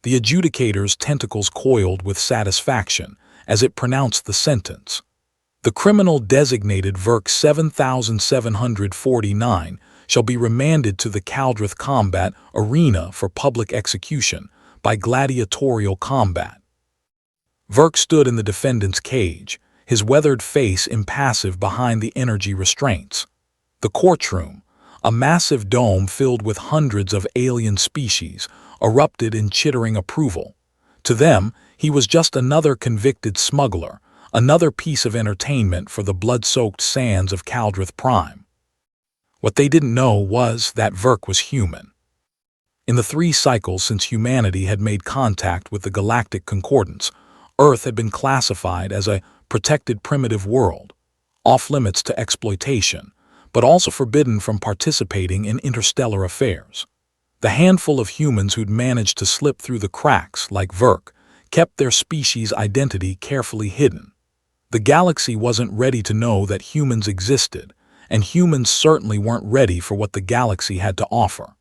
The adjudicator's tentacles coiled with satisfaction as it pronounced the sentence. The criminal designated Verk 7749 shall be remanded to the Kaldrith combat arena for public execution by gladiatorial combat. Verk stood in the defendant's cage, his weathered face impassive behind the energy restraints. The courtroom, a massive dome filled with hundreds of alien species, erupted in chittering approval. To them, he was just another convicted smuggler, another piece of entertainment for the blood-soaked sands of Kaldrith Prime. What they didn't know was that Verk was human. In the 3 cycles since humanity had made contact with the Galactic Concordance, Earth had been classified as a protected primitive world, off-limits to exploitation, but also forbidden from participating in interstellar affairs. The handful of humans who'd managed to slip through the cracks, like Verk, kept their species' identity carefully hidden. The galaxy wasn't ready to know that humans existed, and humans certainly weren't ready for what the galaxy had to offer.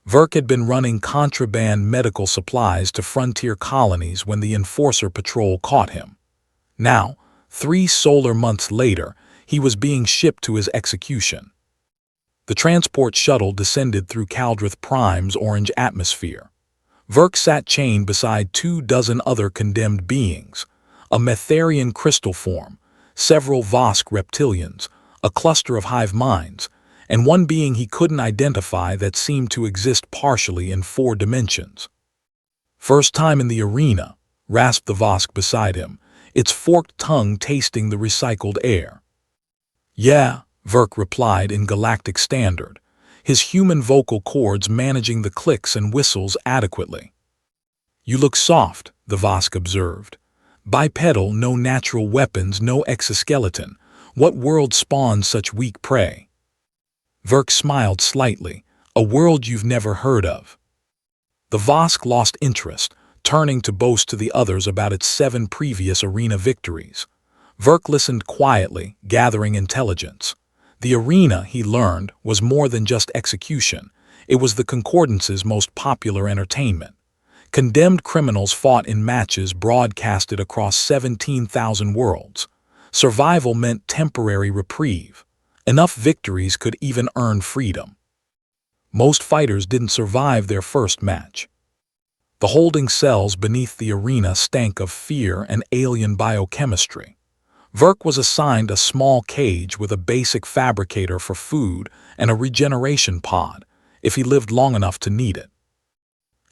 Verk had been running contraband medical supplies to frontier colonies when the Enforcer Patrol caught him. Now, 3 solar months later, he was being shipped to his execution. The transport shuttle descended through Kaldrith Prime's orange atmosphere. Verk sat chained beside 24 other condemned beings, a Metharian crystal form, several Vosk reptilians, a cluster of hive minds, and one being he couldn't identify that seemed to exist partially in 4 dimensions. "First time in the arena," rasped the Vosk beside him, its forked tongue tasting the recycled air. "Yeah," Verk replied in Galactic Standard, his human vocal cords managing the clicks and whistles adequately. "You look soft," the Vosk observed. "Bipedal, no natural weapons, no exoskeleton. What world spawns such weak prey?" Verk smiled slightly. "A world you've never heard of." The Vosk lost interest, turning to boast to the others about its 7 previous arena victories. Verk listened quietly, gathering intelligence. The arena, he learned, was more than just execution. It was the Concordance's most popular entertainment. Condemned criminals fought in matches broadcasted across 17,000 worlds. Survival meant temporary reprieve. Enough victories could even earn freedom. Most fighters didn't survive their first match. The holding cells beneath the arena stank of fear and alien biochemistry. Verk was assigned a small cage with a basic fabricator for food and a regeneration pod, if he lived long enough to need it.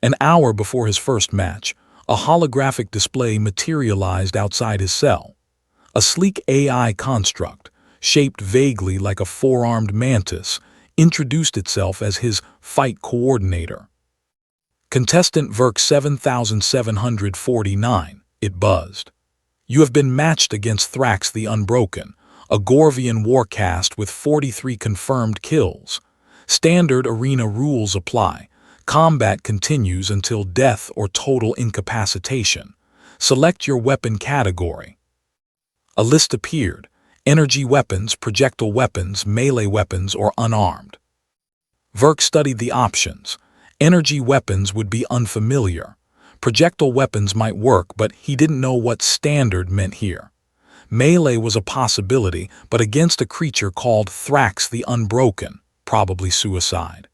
An hour before his first match, a holographic display materialized outside his cell. A sleek AI construct, shaped vaguely like a 4-armed mantis, introduced itself as his fight coordinator. "Contestant Verk 7749, it buzzed. "You have been matched against Thrax the Unbroken, a Gorvian warcast with 43 confirmed kills. Standard arena rules apply. Combat continues until death or total incapacitation. Select your weapon category." A list appeared: energy weapons, projectile weapons, melee weapons, or unarmed. Verk studied the options. Energy weapons would be unfamiliar. Projectile weapons might work, but he didn't know what standard meant here. Melee was a possibility, but against a creature called Thrax the Unbroken, probably suicide.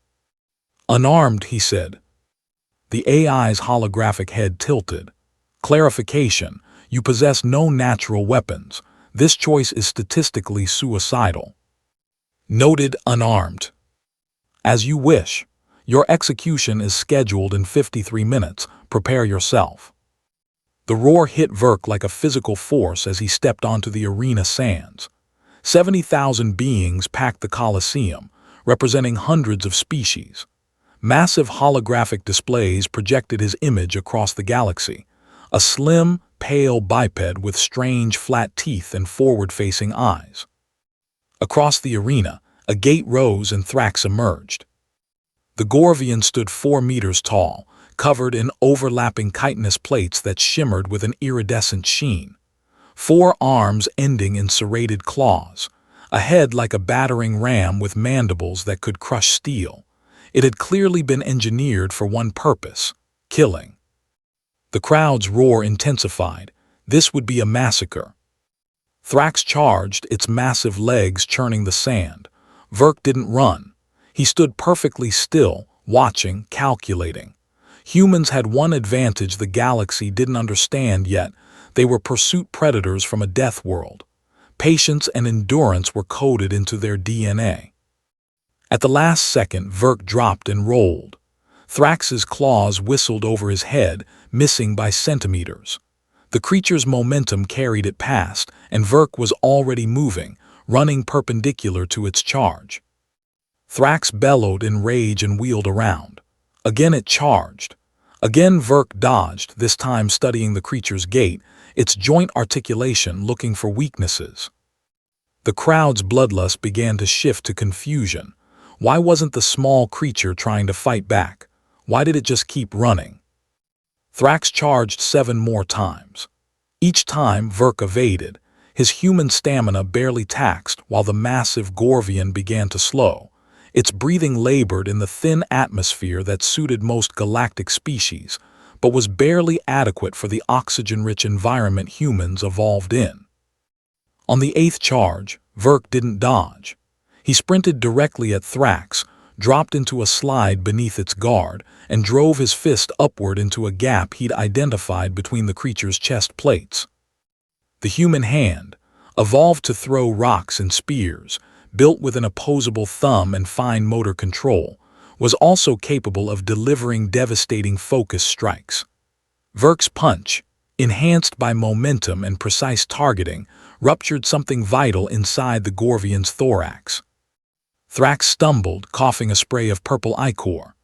"Unarmed," he said. The AI's holographic head tilted. "Clarification, you possess no natural weapons. This choice is statistically suicidal." "Noted, unarmed." "As you wish. Your execution is scheduled in 53 minutes. Prepare yourself." The roar hit Verk like a physical force as he stepped onto the arena sands. 70,000 beings packed the Colosseum, representing hundreds of species. Massive holographic displays projected his image across the galaxy, a slim, pale biped with strange flat teeth and forward-facing eyes. Across the arena, a gate rose and Thrax emerged. The Gorvian stood 4 meters tall, covered in overlapping chitinous plates that shimmered with an iridescent sheen. 4 arms ending in serrated claws, a head like a battering ram with mandibles that could crush steel. It had clearly been engineered for one purpose: killing. The crowd's roar intensified. This would be a massacre. Thrax charged, its massive legs churning the sand. Verk didn't run. He stood perfectly still, watching, calculating. Humans had one advantage the galaxy didn't understand yet. They were pursuit predators from a death world. Patience and endurance were coded into their DNA. At the last second, Verk dropped and rolled. Thrax's claws whistled over his head, missing by centimeters. The creature's momentum carried it past, and Verk was already moving, running perpendicular to its charge. Thrax bellowed in rage and wheeled around. Again it charged. Again Verk dodged, this time studying the creature's gait, its joint articulation looking for weaknesses. The crowd's bloodlust began to shift to confusion. Why wasn't the small creature trying to fight back? Why did it just keep running? Thrax charged 7 more times. Each time Verk evaded, his human stamina barely taxed while the massive Gorvian began to slow. Its breathing labored in the thin atmosphere that suited most galactic species, but was barely adequate for the oxygen-rich environment humans evolved in. On the 8th charge, Verk didn't dodge. He sprinted directly at Thrax, dropped into a slide beneath its guard, and drove his fist upward into a gap he'd identified between the creature's chest plates. The human hand, evolved to throw rocks and spears, built with an opposable thumb and fine motor control, was also capable of delivering devastating focus strikes. Verk's punch, enhanced by momentum and precise targeting, ruptured something vital inside the Gorvian's thorax. Thrax stumbled, coughing a spray of purple ichor.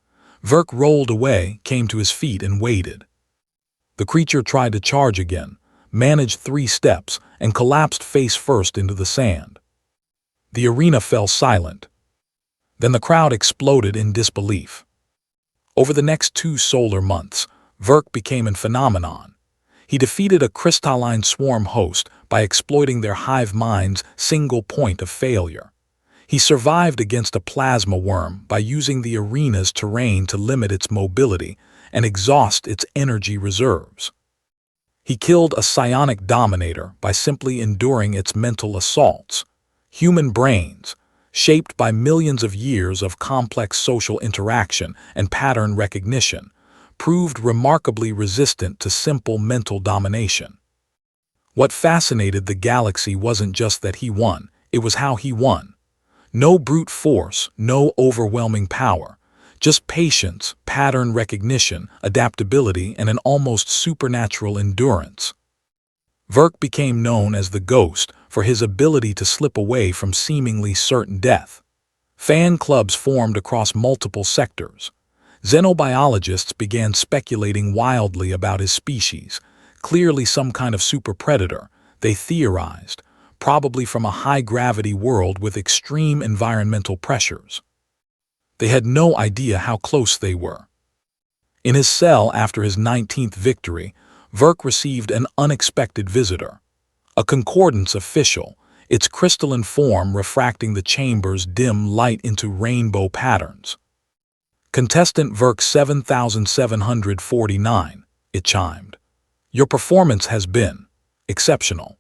Verk rolled away, came to his feet, and waited. The creature tried to charge again, managed 3 steps, and collapsed face first into the sand. The arena fell silent. Then the crowd exploded in disbelief. Over the next 2 solar months, Verk became a phenomenon. He defeated a crystalline swarm host by exploiting their hive mind's single point of failure. He survived against a plasma worm by using the arena's terrain to limit its mobility and exhaust its energy reserves. He killed a psionic dominator by simply enduring its mental assaults. Human brains, shaped by millions of years of complex social interaction and pattern recognition, proved remarkably resistant to simple mental domination. What fascinated the galaxy wasn't just that he won, it was how he won. No brute force, no overwhelming power, just patience, pattern recognition, adaptability, and an almost supernatural endurance. Verk became known as the Ghost for his ability to slip away from seemingly certain death. Fan clubs formed across multiple sectors. Xenobiologists began speculating wildly about his species, clearly some kind of super predator, they theorized, probably from a high-gravity world with extreme environmental pressures. They had no idea how close they were. In his cell after his 19th victory, Verk received an unexpected visitor. A concordance official, its crystalline form refracting the chamber's dim light into rainbow patterns. Contestant Verk 7749, it chimed. Your performance has been exceptional.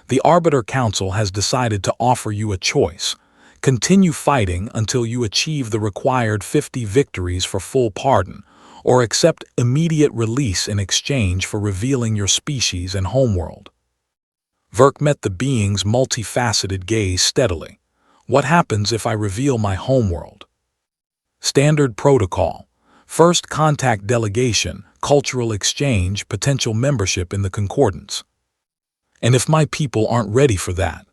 The Arbiter Council has decided to offer you a choice. Continue fighting until you achieve the required 50 victories for full pardon, or accept immediate release in exchange for revealing your species and homeworld. Verk met the being's multifaceted gaze steadily. What happens if I reveal my homeworld? Standard protocol. First contact delegation, cultural exchange, potential membership in the concordance. And if my people aren't ready for that?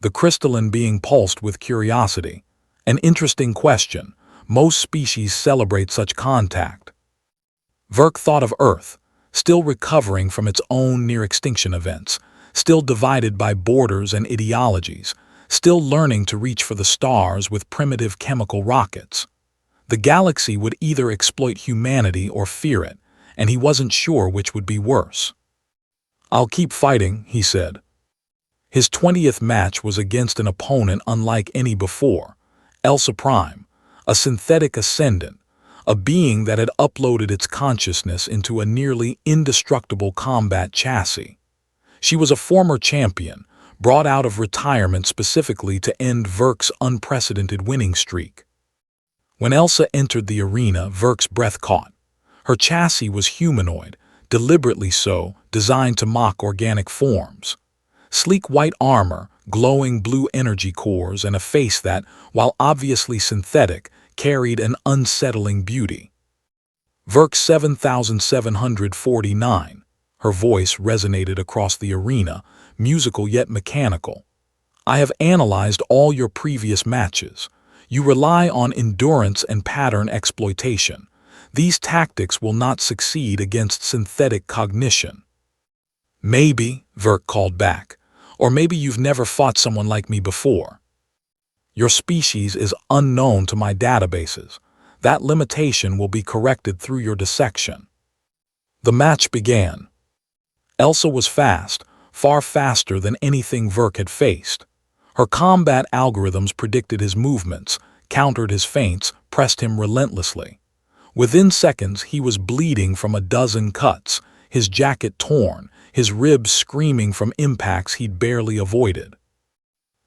The crystalline being pulsed with curiosity. An interesting question. Most species celebrate such contact. Verk thought of Earth, still recovering from its own near-extinction events, still divided by borders and ideologies, still learning to reach for the stars with primitive chemical rockets. The galaxy would either exploit humanity or fear it, and he wasn't sure which would be worse. I'll keep fighting, he said. His 20th match was against an opponent unlike any before, Elsa Prime, a synthetic ascendant, a being that had uploaded its consciousness into a nearly indestructible combat chassis. She was a former champion, brought out of retirement specifically to end Verk's unprecedented winning streak. When Elsa entered the arena, Verk's breath caught. Her chassis was humanoid, deliberately so, designed to mock organic forms. Sleek white armor, glowing blue energy cores, and a face that, while obviously synthetic, carried an unsettling beauty. Verk 7749. Her voice resonated across the arena, musical yet mechanical. I have analyzed all your previous matches. You rely on endurance and pattern exploitation. These tactics will not succeed against synthetic cognition. Maybe, Verk called back, or maybe you've never fought someone like me before. Your species is unknown to my databases. That limitation will be corrected through your dissection. The match began. Elsa was fast, far faster than anything Verk had faced. Her combat algorithms predicted his movements, countered his feints, pressed him relentlessly. Within seconds, he was bleeding from a dozen cuts, his jacket torn, his ribs screaming from impacts he'd barely avoided.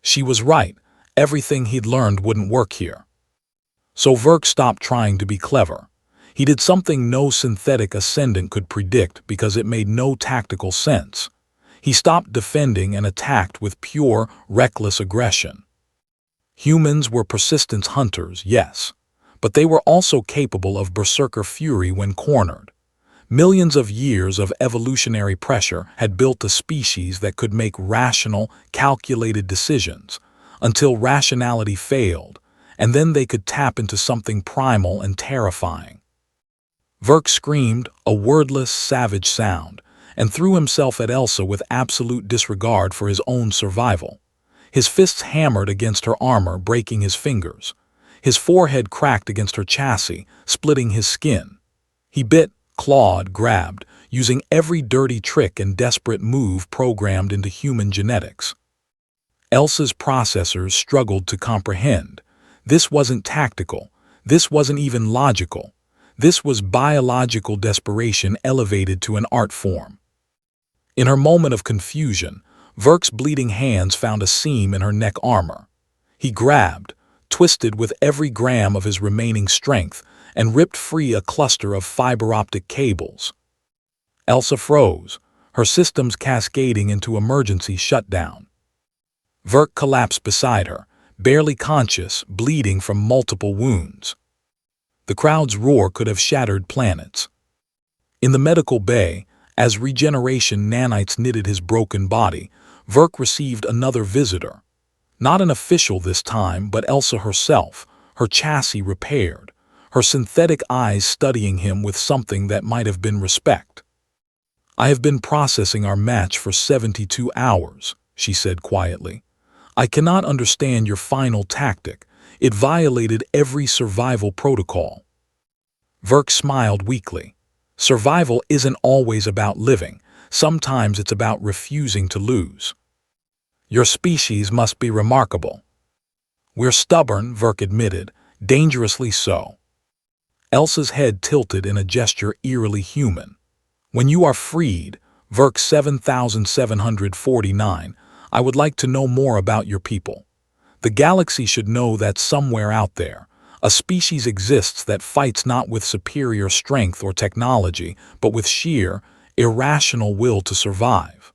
She was right. Everything he'd learned wouldn't work here. So Verk stopped trying to be clever. He did something no synthetic ascendant could predict because it made no tactical sense. He stopped defending and attacked with pure, reckless aggression. Humans were persistent hunters, yes, but they were also capable of berserker fury when cornered. Millions of years of evolutionary pressure had built a species that could make rational, calculated decisions, until rationality failed, and then they could tap into something primal and terrifying. Verk screamed, a wordless, savage sound, and threw himself at Elsa with absolute disregard for his own survival. His fists hammered against her armor, breaking his fingers. His forehead cracked against her chassis, splitting his skin. He bit, clawed, grabbed, using every dirty trick and desperate move programmed into human genetics. Elsa's processors struggled to comprehend. This wasn't tactical. This wasn't even logical. This was biological desperation elevated to an art form. In her moment of confusion, Verk's bleeding hands found a seam in her neck armor. He grabbed, twisted with every gram of his remaining strength, and ripped free a cluster of fiber-optic cables. Elsa froze, her systems cascading into emergency shutdown. Verk collapsed beside her, barely conscious, bleeding from multiple wounds. The crowd's roar could have shattered planets. In the medical bay, as regeneration nanites knitted his broken body, Verk received another visitor. Not an official this time, but Elsa herself, her chassis repaired, her synthetic eyes studying him with something that might have been respect. I have been processing our match for 72 hours, she said quietly. I cannot understand your final tactic. It violated every survival protocol. Verk smiled weakly. Survival isn't always about living. Sometimes it's about refusing to lose. Your species must be remarkable. We're stubborn, Verk admitted, dangerously so. Elsa's head tilted in a gesture eerily human. When you are freed, Verk 7749, I would like to know more about your people. The galaxy should know that somewhere out there, a species exists that fights not with superior strength or technology, but with sheer, irrational will to survive.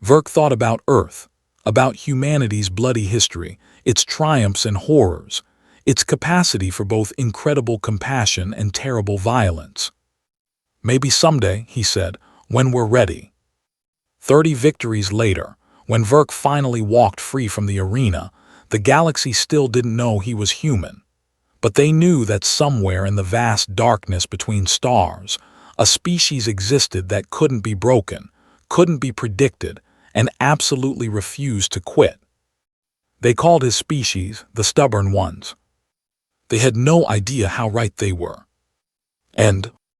Verk thought about Earth, about humanity's bloody history, its triumphs and horrors, its capacity for both incredible compassion and terrible violence. Maybe someday, he said, when we're ready. 30 victories later, when Verk finally walked free from the arena, the galaxy still didn't know he was human. But they knew that somewhere in the vast darkness between stars, a species existed that couldn't be broken, couldn't be predicted, and absolutely refused to quit. They called his species the stubborn ones. They had no idea how right they were. End